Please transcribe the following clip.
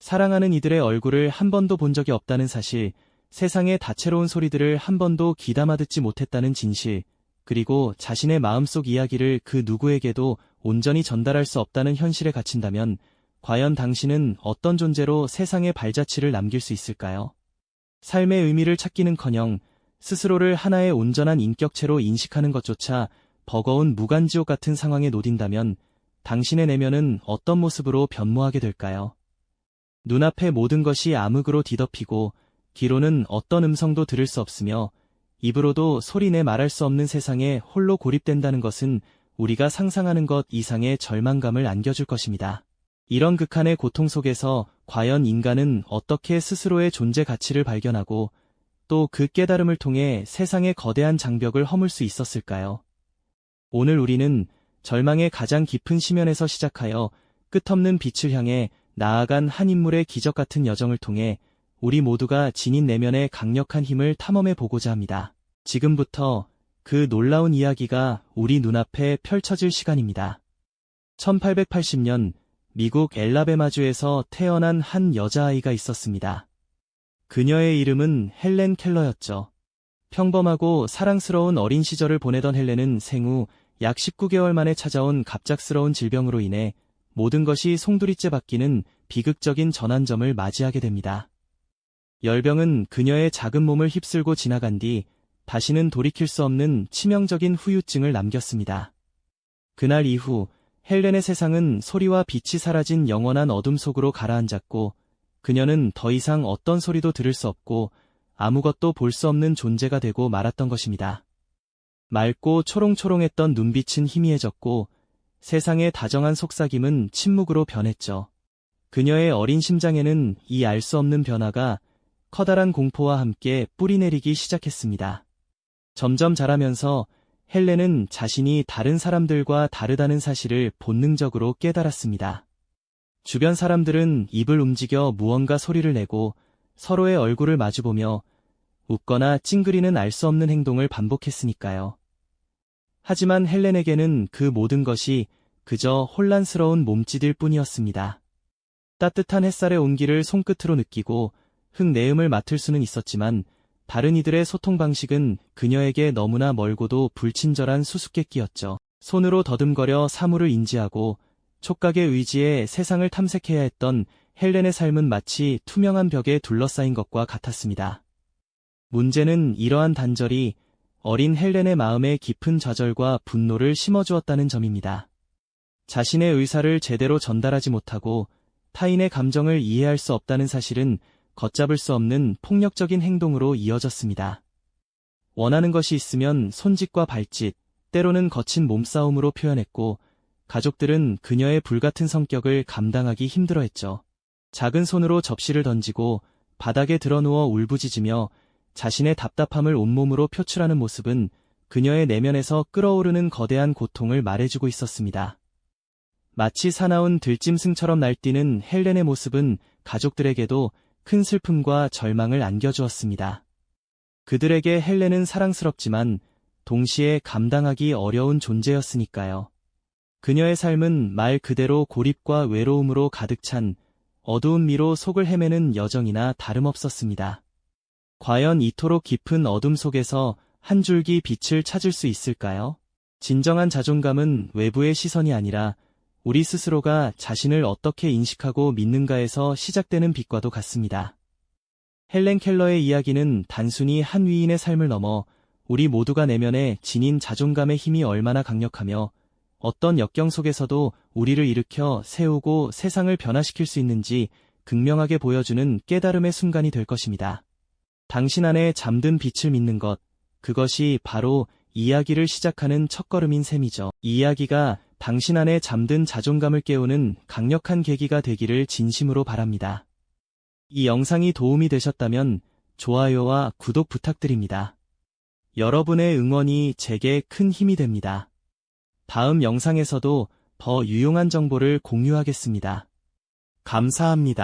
사랑하는 이들의 얼굴을 한 번도 본 적이 없다는 사실, 세상의 다채로운 소리들을 한 번도 귀담아 듣지 못했다는 진실, 그리고 자신의 마음속 이야기를 그 누구에게도 온전히 전달할 수 없다는 현실에 갇힌다면 과연 당신은 어떤 존재로 세상에 발자취를 남길 수 있을까요? 삶의 의미를 찾기는커녕 스스로를 하나의 온전한 인격체로 인식하는 것조차 버거운 무간지옥 같은 상황에 놓인다면 당신의 내면은 어떤 모습으로 변모하게 될까요? 눈앞의 모든 것이 암흑으로 뒤덮이고 귀로는 어떤 음성도 들을 수 없으며 입으로도 소리내 말할 수 없는 세상에 홀로 고립된다는 것은 우리가 상상하는 것 이상의 절망감을 안겨줄 것입니다. 이런 극한의 고통 속에서 과연 인간은 어떻게 스스로의 존재 가치를 발견하고 또 그 깨달음을 통해 세상의 거대한 장벽을 허물 수 있었을까요? 오늘 우리는 절망의 가장 깊은 심연에서 시작하여 끝없는 빛을 향해 나아간 한 인물의 기적 같은 여정을 통해 우리 모두가 지닌 내면의 강력한 힘을 탐험해 보고자 합니다. 지금부터 그 놀라운 이야기가 우리 눈앞에 펼쳐질 시간입니다. 1880년 미국 엘라베마주에서 태어난 한 여자아이가 있었습니다. 그녀의 이름은 헬렌 켈러였죠. 평범하고 사랑스러운 어린 시절을 보내던 헬렌은 생후 약 19개월 만에 찾아온 갑작스러운 질병으로 인해 모든 것이 송두리째 바뀌는 비극적인 전환점을 맞이하게 됩니다. 열병은 그녀의 작은 몸을 휩쓸고 지나간 뒤 다시는 돌이킬 수 없는 치명적인 후유증을 남겼습니다. 그날 이후 헬렌의 세상은 소리와 빛이 사라진 영원한 어둠 속으로 가라앉았고 그녀는 더 이상 어떤 소리도 들을 수 없고 아무것도 볼 수 없는 존재가 되고 말았던 것입니다. 맑고 초롱초롱했던 눈빛은 희미해졌고 세상의 다정한 속삭임은 침묵으로 변했죠. 그녀의 어린 심장에는 이 알 수 없는 변화가 커다란 공포와 함께 뿌리내리기 시작했습니다. 점점 자라면서 헬렌은 자신이 다른 사람들과 다르다는 사실을 본능적으로 깨달았습니다. 주변 사람들은 입을 움직여 무언가 소리를 내고 서로의 얼굴을 마주보며 웃거나 찡그리는 알 수 없는 행동을 반복했으니까요. 하지만 헬렌에게는 그 모든 것이 그저 혼란스러운 몸짓일 뿐이었습니다. 따뜻한 햇살의 온기를 손끝으로 느끼고 흙내음을 맡을 수는 있었지만 다른 이들의 소통 방식은 그녀에게 너무나 멀고도 불친절한 수수께끼였죠. 손으로 더듬거려 사물을 인지하고 촉각의 의지에 세상을 탐색해야 했던 헬렌의 삶은 마치 투명한 벽에 둘러싸인 것과 같았습니다. 문제는 이러한 단절이 어린 헬렌의 마음에 깊은 좌절과 분노를 심어주었다는 점입니다. 자신의 의사를 제대로 전달하지 못하고 타인의 감정을 이해할 수 없다는 사실은 걷잡을 수 없는 폭력적인 행동으로 이어졌습니다. 원하는 것이 있으면 손짓과 발짓, 때로는 거친 몸싸움으로 표현했고 가족들은 그녀의 불같은 성격을 감당하기 힘들어했죠. 작은 손으로 접시를 던지고 바닥에 드러누워 울부짖으며 자신의 답답함을 온몸으로 표출하는 모습은 그녀의 내면에서 끓어오르는 거대한 고통을 말해주고 있었습니다. 마치 사나운 들짐승처럼 날뛰는 헬렌의 모습은 가족들에게도 큰 슬픔과 절망을 안겨주었습니다. 그들에게 헬렌은 사랑스럽지만 동시에 감당하기 어려운 존재였으니까요. 그녀의 삶은 말 그대로 고립과 외로움으로 가득 찬 어두운 미로 속을 헤매는 여정이나 다름없었습니다. 과연 이토록 깊은 어둠 속에서 한 줄기 빛을 찾을 수 있을까요? 진정한 자존감은 외부의 시선이 아니라 우리 스스로가 자신을 어떻게 인식하고 믿는가에서 시작되는 빛과도 같습니다. 헬렌 켈러의 이야기는 단순히 한 위인의 삶을 넘어 우리 모두가 내면에 지닌 자존감의 힘이 얼마나 강력하며 어떤 역경 속에서도 우리를 일으켜 세우고 세상을 변화시킬 수 있는지 극명하게 보여주는 깨달음의 순간이 될 것입니다. 당신 안에 잠든 빛을 믿는 것, 그것이 바로 이야기를 시작하는 첫걸음인 셈이죠. 이 이야기가 당신 안에 잠든 자존감을 깨우는 강력한 계기가 되기를 진심으로 바랍니다. 이 영상이 도움이 되셨다면 좋아요와 구독 부탁드립니다. 여러분의 응원이 제게 큰 힘이 됩니다. 다음 영상에서도 더 유용한 정보를 공유하겠습니다. 감사합니다.